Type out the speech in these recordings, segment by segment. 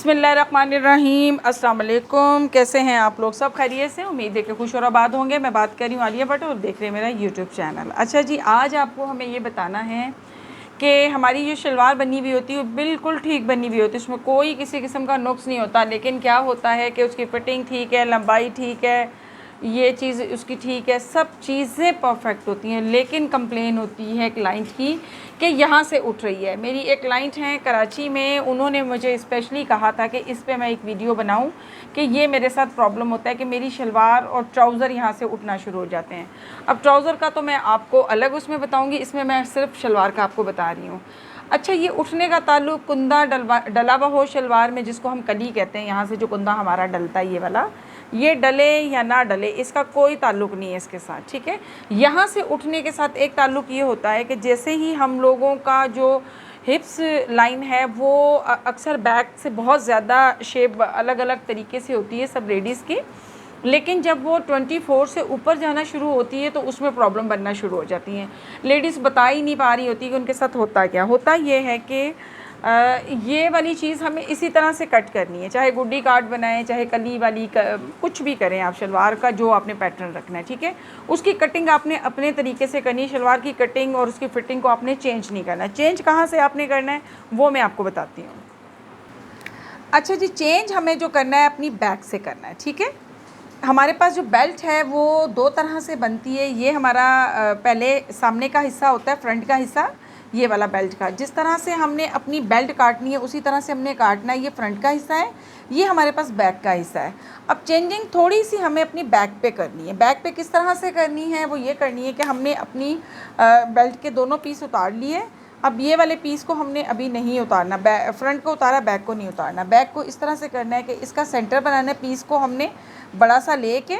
बिस्मिल्लाहिर्रहमानिर्रहीम। अस्सलाम वालेकुम। कैसे हैं आप लोग? सब खैरियत से? उम्मीद है कि खुश और आबाद होंगे। मैं बात कर रही हूँ आलिया भट्ट और देख रहे हैं मेरा यूट्यूब चैनल। अच्छा जी, आज आपको हमें ये बताना है कि हमारी जो शलवार बनी हुई होती है वो बिल्कुल ठीक बनी हुई होती है, उसमें कोई किसी किस्म का नुक्स नहीं होता। लेकिन क्या होता है कि उसकी फ़िटिंग ठीक है, लंबाई ठीक है, ये चीज़ उसकी ठीक है, सब चीज़ें परफेक्ट होती हैं, लेकिन कंप्लेन होती है क्लाइंट की कि यहाँ से उठ रही है। मेरी एक क्लाइंट हैं कराची में, उन्होंने मुझे स्पेशली कहा था कि इस पे मैं एक वीडियो बनाऊं कि ये मेरे साथ प्रॉब्लम होता है कि मेरी शलवार और ट्राउज़र यहाँ से उठना शुरू हो जाते हैं। अब ट्राउज़र का तो मैं आपको अलग उसमें बताऊँगी, इसमें मैं सिर्फ शलवार का आपको बता रही हूँ। अच्छा, ये उठने का ताल्लुक कुंदा डला हुआ हो शलवार में, जिसको हम कली कहते हैं, यहाँ से जो कुंदा हमारा डलता है ये वाला, ये डले या ना डले इसका कोई ताल्लुक नहीं है इसके साथ, ठीक है। यहाँ से उठने के साथ एक ताल्लुक ये होता है कि जैसे ही हम लोगों का जो हिप्स लाइन है वो अक्सर बैक से बहुत ज़्यादा शेप अलग अलग तरीके से होती है सब लेडीज़ की, लेकिन जब वो 24 से ऊपर जाना शुरू होती है तो उसमें प्रॉब्लम बनना शुरू हो जाती हैं। लेडीज़ बता ही नहीं पा रही होती कि उनके साथ होता क्या। होता ये है कि ये वाली चीज़ हमें इसी तरह से कट करनी है, चाहे गुड्डी काट बनाएं, चाहे कली वाली कुछ भी करें आप, शलवार का जो आपने पैटर्न रखना है, ठीक है, उसकी कटिंग आपने अपने तरीके से करनी है। शलवार की कटिंग और उसकी फ़िटिंग को आपने चेंज नहीं करना। चेंज कहाँ से आपने करना है वो मैं आपको बताती हूँ। अच्छा जी, चेंज हमें जो करना है अपनी बैक से करना है, ठीक है। हमारे पास जो बेल्ट है वो दो तरह से बनती है। ये हमारा पहले सामने का हिस्सा होता है, फ्रंट का हिस्सा, ये वाला बेल्ट का। जिस तरह से हमने अपनी बेल्ट काटनी है उसी तरह से हमने काटना है। ये फ्रंट का हिस्सा है, ये हमारे पास बैक का हिस्सा है। अब चेंजिंग थोड़ी सी हमें अपनी बैक पे करनी है। बैक पे किस तरह से करनी है वो ये करनी है कि हमने अपनी बेल्ट के दोनों पीस उतार लिए। अब ये वाले पीस को हमने अभी नहीं उतारना, फ्रंट को उतारा, बैक को नहीं उतारना। बैक को इस तरह से करना है कि इसका सेंटर बनाना है, पीस को हमने बड़ा सा ले के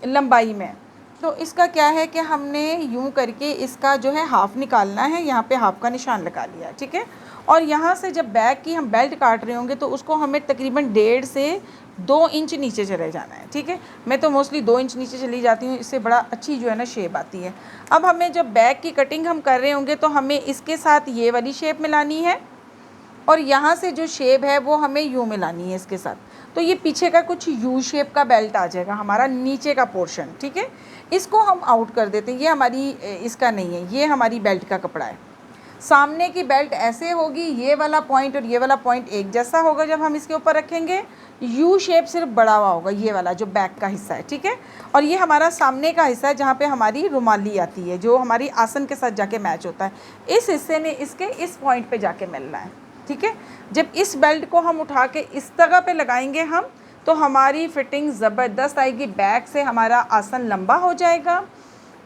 लंबाई में, तो इसका क्या है कि हमने यूं करके इसका जो है हाफ़ निकालना है, यहाँ पे हाफ़ का निशान लगा लिया, ठीक है। और यहाँ से जब बैक की हम बेल्ट काट रहे होंगे तो उसको हमें तकरीबन 1.5 से 2 इंच नीचे चले जाना है, ठीक है। मैं तो मोस्टली 2 इंच नीचे चली जाती हूँ, इससे बड़ा अच्छी जो है ना शेप आती है। अब हमें जब बैक की कटिंग हम कर रहे होंगे तो हमें इसके साथ ये वाली शेप मिलानी है और यहाँ से जो शेप है वो हमें यूँ मिलानी है इसके साथ। तो ये पीछे का कुछ यू शेप का बेल्ट आ जाएगा हमारा नीचे का पोर्शन, ठीक है। इसको हम आउट कर देते हैं, ये हमारी इसका नहीं है, ये हमारी बेल्ट का कपड़ा है। सामने की बेल्ट ऐसे होगी, ये वाला पॉइंट और ये वाला पॉइंट एक जैसा होगा। जब हम इसके ऊपर रखेंगे यू शेप सिर्फ बड़ा हुआ होगा, ये वाला जो बैक का हिस्सा है, ठीक है। और ये हमारा सामने का हिस्सा है जहाँ पे हमारी रुमाली आती है, जो हमारी आसन के साथ जाके मैच होता है। इस हिस्से ने इसके इस पॉइंट पे जाके मिलना है, ठीक है। जब इस बेल्ट को हम उठा के इस जगह पे लगाएंगे हम, तो हमारी फ़िटिंग ज़बरदस्त आएगी। बैक से हमारा आसन लंबा हो जाएगा,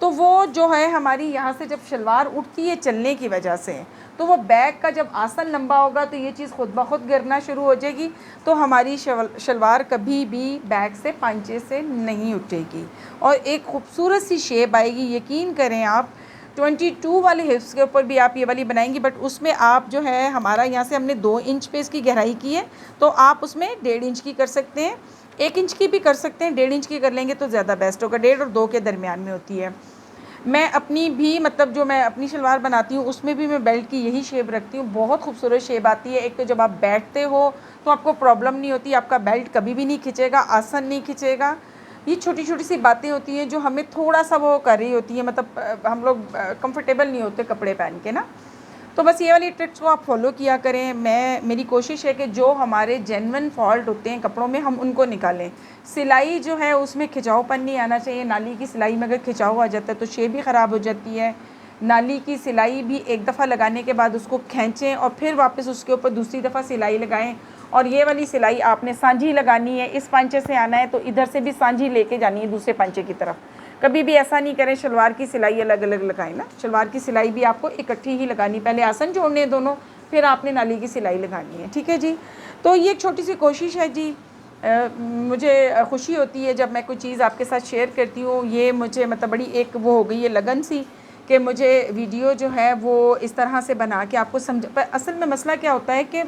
तो वो जो है हमारी यहाँ से जब शलवार उठती है चलने की वजह से, तो वो बैक का जब आसन लंबा होगा तो ये चीज़ खुद ब खुद गिरना शुरू हो जाएगी। तो हमारी शलवार कभी भी बैक से पांचे से नहीं उठेगी और एक खूबसूरत सी शेप आएगी। यकीन करें आप, 22 वाले हिप्स के ऊपर भी आप ये वाली बनाएंगी, बट उसमें आप जो है हमारा यहाँ से हमने 2 इंच पे इसकी गहराई की है, तो आप उसमें 1.5 इंच की कर सकते हैं, 1 इंच की भी कर सकते हैं। 1.5 इंच की कर लेंगे तो ज़्यादा बेस्ट होगा। 1.5 और 2 के दरमियान में होती है। मैं अपनी भी मतलब जो मैं अपनी शलवार बनाती हूँ उसमें भी मैं बेल्ट की यही शेप रखती हूँ। बहुत खूबसूरत शेप आती है। एक तो जब आप बैठते हो तो आपको प्रॉब्लम नहीं होती, आपका बेल्ट कभी भी नहीं खिंचेगा, आसन नहीं खिंचेगा। ये छोटी छोटी सी बातें होती हैं जो हमें थोड़ा सा वो कर रही होती है, मतलब हम लोग कंफर्टेबल नहीं होते कपड़े पहन के ना। तो बस ये वाली ट्रिक्स को आप फॉलो किया करें। मेरी कोशिश है कि जो हमारे जेन्युइन फॉल्ट होते हैं कपड़ों में हम उनको निकालें। सिलाई जो है उसमें खिंचावपन नहीं आना चाहिए। नाली की सिलाई में अगर खिंचाव आ जाता है तो शेप भी ख़राब हो जाती है। नाली की सिलाई भी एक दफ़ा लगाने के बाद उसको खींचें और फिर वापस उसके ऊपर दूसरी दफ़ा सिलाई लगाएं। और ये वाली सिलाई आपने सांझी लगानी है, इस पांचे से आना है तो इधर से भी सांझी लेके जानी है दूसरे पांचे की तरफ। कभी भी ऐसा नहीं करें शलवार की सिलाई अलग अलग लगाएं ना, शलवार की सिलाई भी आपको इकट्ठी ही लगानी। पहले आसन जोड़ने हैं दोनों, फिर आपने नाली की सिलाई लगानी है, ठीक है जी। तो ये एक छोटी सी कोशिश है जी। मुझे खुशी होती है जब मैं कोई चीज़ आपके साथ शेयर करती हूँ। ये मुझे मतलब बड़ी एक वो हो गई है लगन सी कि मुझे वीडियो जो है वो इस तरह से बना के आपको समझ। पर असल में मसला क्या होता है कि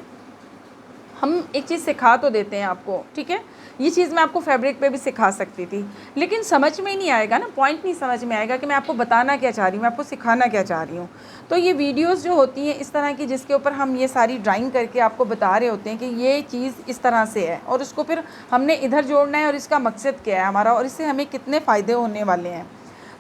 हम एक चीज़ सिखा तो देते हैं आपको, ठीक है, ये चीज़ मैं आपको फैब्रिक पे भी सिखा सकती थी, लेकिन समझ में नहीं आएगा ना, पॉइंट नहीं समझ में आएगा कि मैं आपको बताना क्या चाह रही हूँ, मैं आपको सिखाना क्या चाह रही हूँ। तो ये वीडियोस जो होती हैं इस तरह की, जिसके ऊपर हम ये सारी ड्राइंग करके आपको बता रहे होते हैं कि ये चीज़ इस तरह से है और उसको फिर हमने इधर जोड़ना है और इसका मकसद क्या है हमारा और इससे हमें कितने फ़ायदे होने वाले हैं।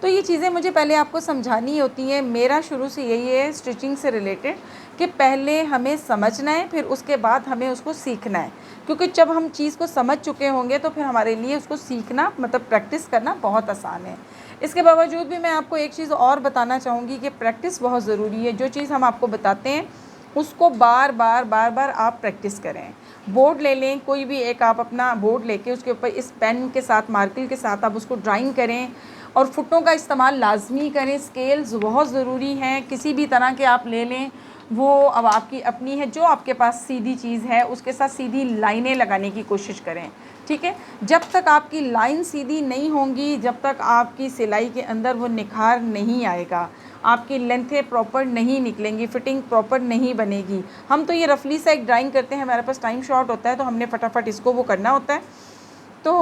तो ये चीज़ें मुझे पहले आपको समझानी होती हैं। मेरा शुरू से यही है स्टिचिंग से रिलेटेड कि पहले हमें समझना है, फिर उसके बाद हमें उसको सीखना है, क्योंकि जब हम चीज़ को समझ चुके होंगे तो फिर हमारे लिए उसको सीखना मतलब प्रैक्टिस करना बहुत आसान है। इसके बावजूद भी मैं आपको एक चीज़ और बताना चाहूँगी कि प्रैक्टिस बहुत ज़रूरी है। जो चीज़ हम आपको बताते हैं उसको बार बार आप प्रैक्टिस करें। बोर्ड ले लें, कोई भी एक आप अपना बोर्ड लेके उसके ऊपर इस पेन के साथ, मार्कर के साथ आप उसको ड्राइंग करें और फुटों का इस्तेमाल लाजमी करें। स्केल्स बहुत ज़रूरी हैं, किसी भी तरह के आप ले लें, वो अब आपकी अपनी है। जो आपके पास सीधी चीज़ है उसके साथ सीधी लाइनें लगाने की कोशिश करें, ठीक है। जब तक आपकी लाइन सीधी नहीं होंगी, जब तक आपकी सिलाई के अंदर वो निखार नहीं आएगा, आपकी लेंथें प्रॉपर नहीं निकलेंगी, फिटिंग प्रॉपर नहीं बनेगी। हम तो ये रफली सा एक ड्राइंग करते हैं, हमारे पास टाइम शॉर्ट होता है तो हमने फटाफट इसको वो करना होता है। तो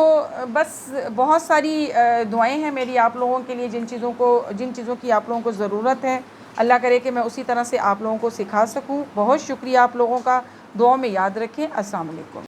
बस बहुत सारी दुआएं हैं मेरी आप लोगों के लिए, जिन चीज़ों की आप लोगों को ज़रूरत है, अल्लाह करे कि मैं उसी तरह से आप लोगों को सिखा सकूं। बहुत शुक्रिया आप लोगों का, दुआ में याद रखें। अस्सलाम वालेकुम।